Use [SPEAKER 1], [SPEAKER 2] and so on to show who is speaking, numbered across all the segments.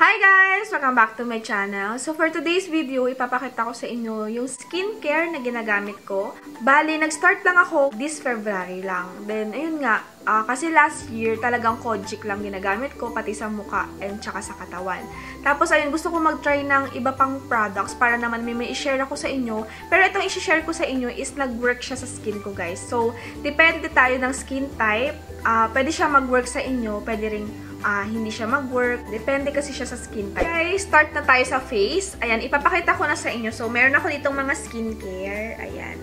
[SPEAKER 1] Hi guys! Welcome back to my channel. So for today's video, ipapakita ko sa inyo yung skincare na ginagamit ko. Bali, nag-start lang ako this February lang. Then, ayun nga, kasi last year talagang Kojic lang ginagamit ko, pati sa mukha and tsaka sa katawan. Tapos ayun, gusto ko mag-try ng iba pang products para naman may i-share ako sa inyo. Pero itong i-share ko sa inyo is nag-work siya sa skin ko guys. So, depende tayo ng skin type. Pwede siya mag-work sa inyo, pwede rin hindi siya mag-work. Depende kasi siya sa skin type. Okay, start na tayo sa face. Ayan, ipapakita ko na sa inyo. So, meron ako ditong mga skincare. Ayan.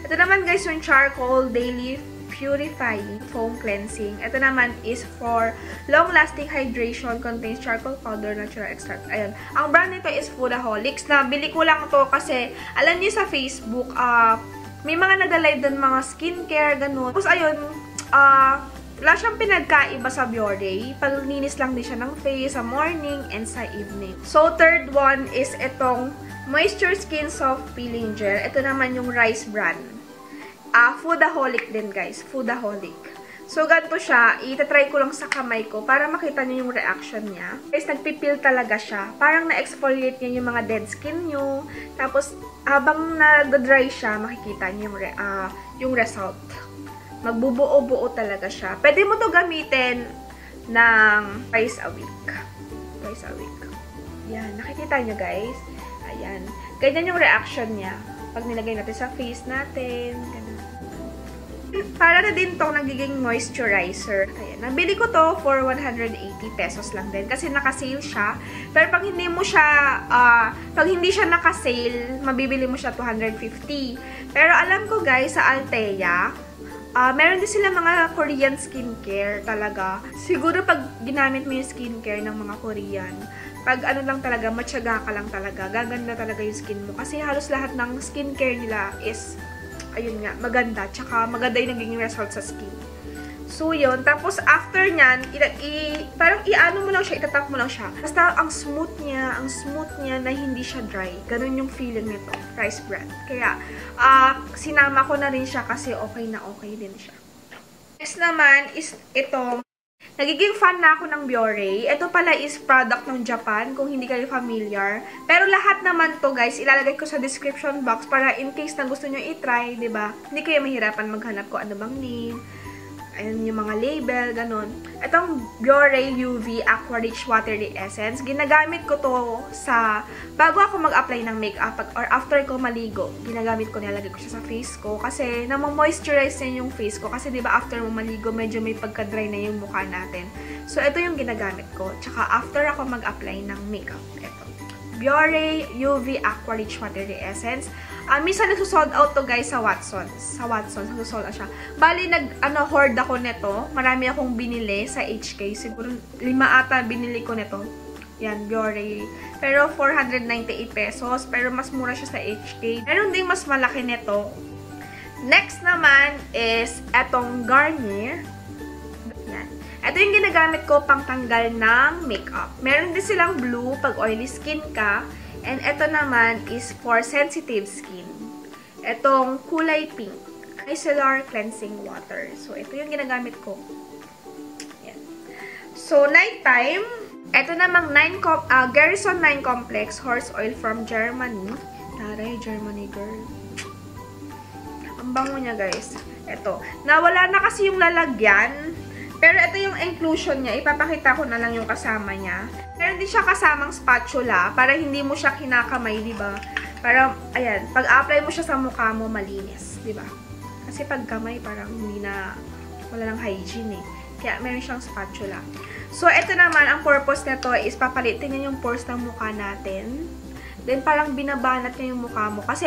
[SPEAKER 1] Ito naman guys, yung Charcoal Daily Purifying Foam Cleansing. Ito naman is for long-lasting hydration. Contains charcoal powder, natural extract. Ayan. Ang brand nito is Foodaholics. Nabili ko lang to kasi, alam niyo sa Facebook, may mga nagda-live doon mga skincare, ganun. Tapos ayun, wala siyang pinagkaiba sa Biore. Paglinis lang din siya ng face sa morning and sa evening. So, third one is itong Moisture Skin Soft Peeling Gel. Ito naman yung Rice brand. Foodaholic din guys. Foodaholic. So, ganito siya. Itatry ko lang sa kamay ko para makita niyo yung reaction niya. Guys, nagpipil talaga siya. Parang na-exfoliate niya yung mga dead skin niyo. Tapos, habang nag-dry siya, makikita niyo yung result. Magbubuo-buo talaga siya. Pwede mo to gamitin ng twice a week. Twice a week. Yan. Nakikita nyo guys. Ayan. Ganyan yung reaction niya. Pag nilagay natin sa face natin. Ganun. Para na din tong nagiging moisturizer. Ayan. Nabili ko to for 180 pesos lang din. Kasi naka-sale siya. Pero pag hindi mo siya, pag hindi siya naka-sale, mabibili mo siya 250. Pero alam ko guys, sa Altea, meron din sila mga Korean skincare talaga. Siguro pag ginamit mo yung skincare ng mga Korean, pag ano lang talaga, matyaga ka lang talaga, gaganda talaga yung skin mo. Kasi halos lahat ng skincare nila is, ayun nga, maganda. Tsaka maganda yung naging result sa skin. So, yun. Tapos, after nyan, parang i-ano mo lang siya, itatap mo lang siya. Basta, ang smooth niya na hindi siya dry. Ganun yung feeling nito, Rice brand. Kaya, sinama ko na rin siya kasi okay na okay din siya. Next naman is itong, nagiging fan na ako ng Biore. Ito pala is product ng Japan, kung hindi kayo familiar. Pero lahat naman to guys, ilalagay ko sa description box para in case na gusto nyo i-try, diba? Hindi kayo mahirapan maghanap ko ano bang name. Ayan yung mga label, ganun. Itong Biore UV Aqua Rich Watery Essence. Ginagamit ko to bago ako mag-apply ng makeup or after ko maligo. Ginagamit ko, nilalagay ko siya sa face ko. Kasi namang-moisturize niya yung face ko. Kasi diba after mo maligo, medyo may pagka-dry na yung mukha natin. So, ito yung ginagamit ko. Tsaka after ako mag-apply ng makeup. Ito. Biore UV Aqua Rich Watery Essence. Minsan nagsusold out to guys sa Watsons. Sa Watsons, nagsusold out siya. Bali, hoard ako nito. Marami akong binili sa HK. Siguro 5 ata binili ko nito. Yan, Biore. Pero 498 pesos. Pero mas mura siya sa HK. Meron ding mas malaki nito. Next naman is etong Garnier. Yan. Ito yung ginagamit ko pang tanggal ng makeup. Meron din silang blue pag oily skin ka. And ito naman is for sensitive skin. Itong kulay pink. Micellar Cleansing Water. So, ito yung ginagamit ko. Yan. So, nighttime, ito namang Garrison 9 Complex Horse Oil from Germany. Taray, Germany girl. Ang bango niya guys. Ito. Nawala na kasi yung lalagyan. Pero ito yung inclusion niya. Ipapakita ko na lang yung kasama niya. Meron din siya kasamang spatula para hindi mo siya kinakamay, diba? Para, ayan, pag-apply mo siya sa mukha mo, malinis, diba? Kasi pag kamay, parang wala nang hygiene eh. Kaya meron siyang spatula. So, ito naman, ang purpose nito is papalitin niya yung pores ng mukha natin. Then, parang binabanat niya yung mukha mo. Kasi,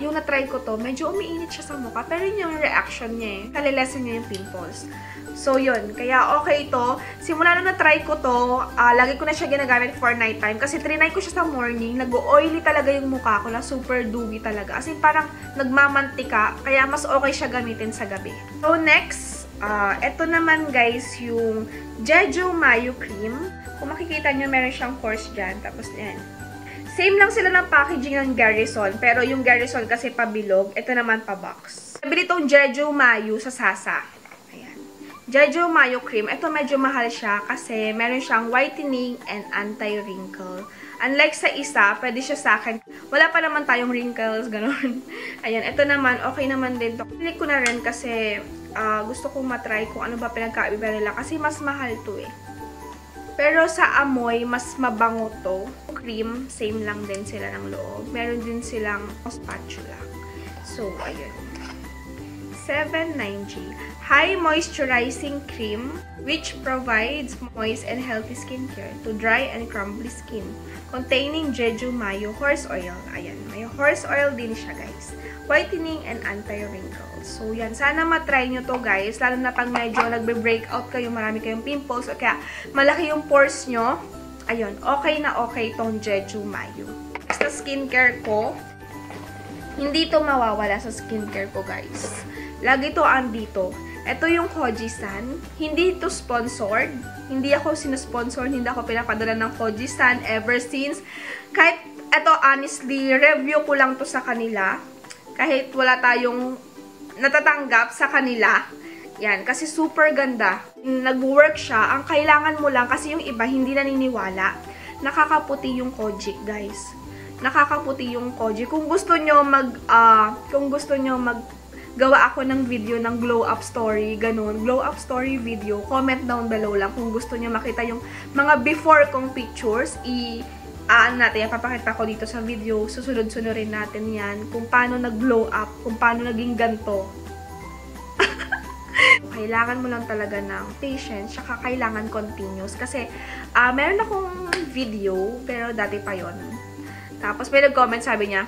[SPEAKER 1] yung na-try ko to, medyo umiinit siya sa mukha. Pero yun yung reaction niya eh. Kalilesen niya yung pimples. So, yun. Kaya, okay to. Simula na na-try ko to, lagi ko na siya ginagamit for nighttime. Kasi, trinay ko siya sa morning. Nag-oily talaga yung mukha ko na super dewy talaga. As in, parang nagmamantika. Kaya, mas okay siya gamitin sa gabi. So, next, ito naman guys, yung Jeju Mayo Cream. Kung makikita nyo, meron siyang course dyan. Tapos, yan. Same lang sila ng packaging ng Garrison. Pero yung Garrison kasi pabilog. Ito naman pa box. Nabili itong Jeju Mayo sa Sasa. Ayan. Jeju Mayo Cream. Ito medyo mahal siya kasi meron siyang whitening and anti-wrinkle. Unlike sa isa, pwede siya sa akin. Wala pa naman tayong wrinkles, ganun. Ayan, ito naman, okay naman din to. Pili ko na rin kasi gusto kong matry kung ano ba pinagkaiba nila kasi mas mahal to eh. Pero sa amoy, mas mabango to. Cream, same lang din sila ng loob. Meron din silang spatula. So, ayun. 790. High Moisturizing Cream, which provides moist and healthy skincare to dry and crumbly skin. Containing Jeju Mayo Horse Oil. Ayan, may horse oil din siya, guys. Whitening and anti-wrinkles. So, yan. Sana matry nyo to, guys. Lalo na pag medyo nagbe-breakout kayo, marami kayong pimples, o kaya malaki yung pores nyo. Ayun, okay na okay tong Jeju Mayo. Sa skincare ko, hindi to mawawala sa skincare ko, guys. Lagi to andito. Ito yung Kojisan. Hindi ito sponsored. Hindi ako sinusponsor. Hindi ako pinapadala ng Kojisan ever since. Kahit ito, honestly, review ko lang to sa kanila. Kahit wala tayong natatanggap sa kanila. Yan. Kasi super ganda. Nag-work siya. Ang kailangan mo lang, kasi yung iba hindi naniniwala. Nakakaputi yung Kojic, guys. Nakakaputi yung Kojic. Kung gusto nyo gawa ako ng video ng glow up story, ganun. Glow up story video. Comment down below lang kung gusto niyo makita yung mga before kong pictures. Natin, papakita ko dito sa video. Susunod-sunurin natin yan. Kung paano nag-glow up. Kung paano naging ganto. Kailangan mo lang talaga ng patience. Tsaka kailangan continuous. Kasi, meron akong video. Pero dati pa yon. Tapos, may nag-comment, sabi niya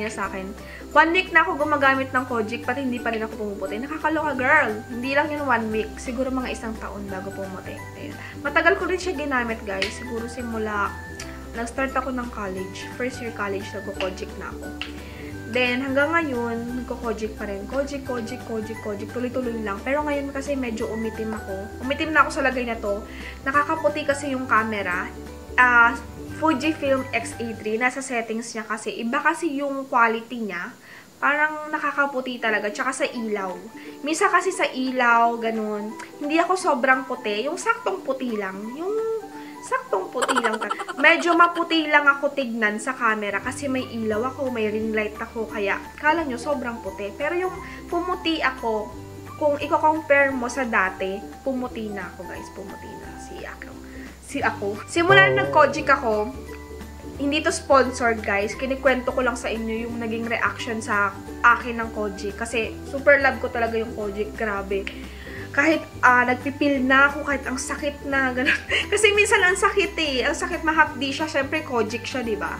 [SPEAKER 1] sa akin, 1 week na ako gumagamit ng Kojic, pati hindi pa rin ako pumuputi. Nakakaloka, girl. Hindi lang yun 1 week. Siguro mga 1 taon bago pumuti. Ayun. Matagal ko rin siya ginamit, guys. Siguro simula, nag-start ako ng college. First year college, nagko-Kojic na ako. Then, hanggang ngayon, nagko-Kojic pa rin. Kojic. Tuloy-tuloy lang. Pero ngayon kasi medyo umitim ako. Umitim na ako sa lagay na to. Nakakaputi kasi yung camera. Fujifilm X-A3, nasa settings niya kasi. Iba kasi yung quality niya. Parang nakakaputi talaga. Tsaka sa ilaw. Misa kasi sa ilaw, ganun. Hindi ako sobrang puti. Yung saktong puti lang. Medyo maputi lang ako tignan sa camera kasi may ilaw ako, may ring light ako. Kaya, kala nyo sobrang puti. Pero yung pumuti ako, kung i-compare mo sa dati, pumuti na ako, guys. Pumuti na. Ako. Simula na nag-Kojic ako, hindi to sponsored, guys. Kinikwento ko lang sa inyo yung naging reaction sa akin ng Kojic. Kasi super love ko talaga yung Kojic. Grabe. Kahit nagpipil na ako, kahit ang sakit na, gano'n. Kasi minsan ang sakit eh. Ang sakit, mahapdi siya. Siyempre, Kojic siya, diba?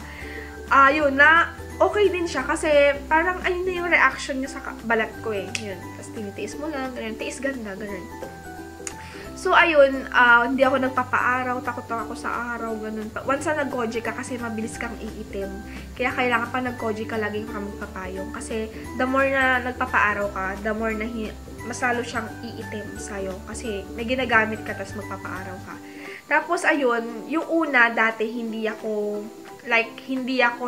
[SPEAKER 1] Yun, na okay din siya. Kasi parang ayun na yung reaction niya sa balat ko eh. Yun. Tapos tinitiis mo lang, gano'n. Tiis ganda, gano'n. So, ayun, hindi ako nagpapaaraw, takot ako sa araw, ganun. Once na nag-Kojic ka, kasi mabilis kang iitim. Kaya kailangan pa nag-Kojic ka, laging ka magpapayong. Kasi, the more na nagpapaaraw ka, the more na mas lalo siyang iitim sa'yo. Kasi, may ginagamit ka, tapos magpapaaraw ka. Tapos, ayun, yung una, dati, hindi ako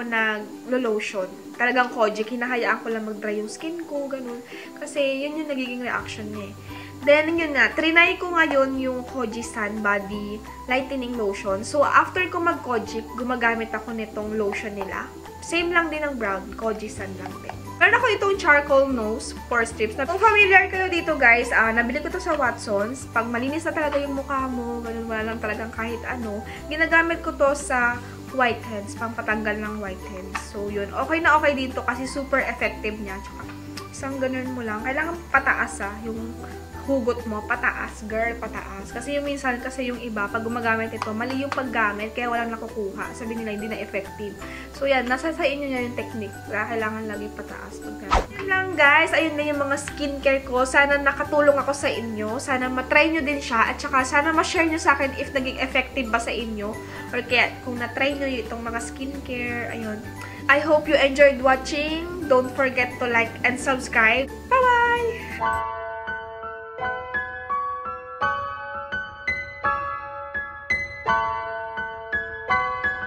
[SPEAKER 1] nag-lotion. Talagang Kojic, hinahayaan ko lang mag-dry yung skin ko, ganun. Kasi, yun yung nagiging reaction niya eh. Then, yun nga, trinay ko ngayon yung Kojisan Body Lightening Lotion. So, after ko mag-Kojic, gumagamit ako nitong lotion nila. Same lang din ang brown, Kojisan lang din. Meron ako itong charcoal nose pore strips. Kung familiar kayo dito, guys, nabili ko to sa Watsons. Pag malinis na talaga yung mukha mo, ganun, wala lang talagang kahit ano, ginagamit ko to sa whiteheads, pampatanggal ng whiteheads. So, yun. Okay na okay dito kasi super effective niya. Tsaka, isang ganun mo lang. Kailangan pataas yung hugot mo, pataas, girl, pataas. Kasi yung minsan, kasi yung iba, pag gumagamit ito, mali yung paggamit, kaya walang nakukuha. Sabi nila, hindi na effective. So, yan, nasa sa inyo na yung technique. Kaya kailangan lagi pataas paggamit. Yun lang, guys. Ayun na yung mga skincare ko. Sana nakatulong ako sa inyo. Sana matry nyo din siya. At saka, sana ma-share nyo sa akin if naging effective ba sa inyo. Or kaya, kung na-try nyo itong mga skincare, ayun. I hope you enjoyed watching. Don't forget to like and subscribe. Bye-bye!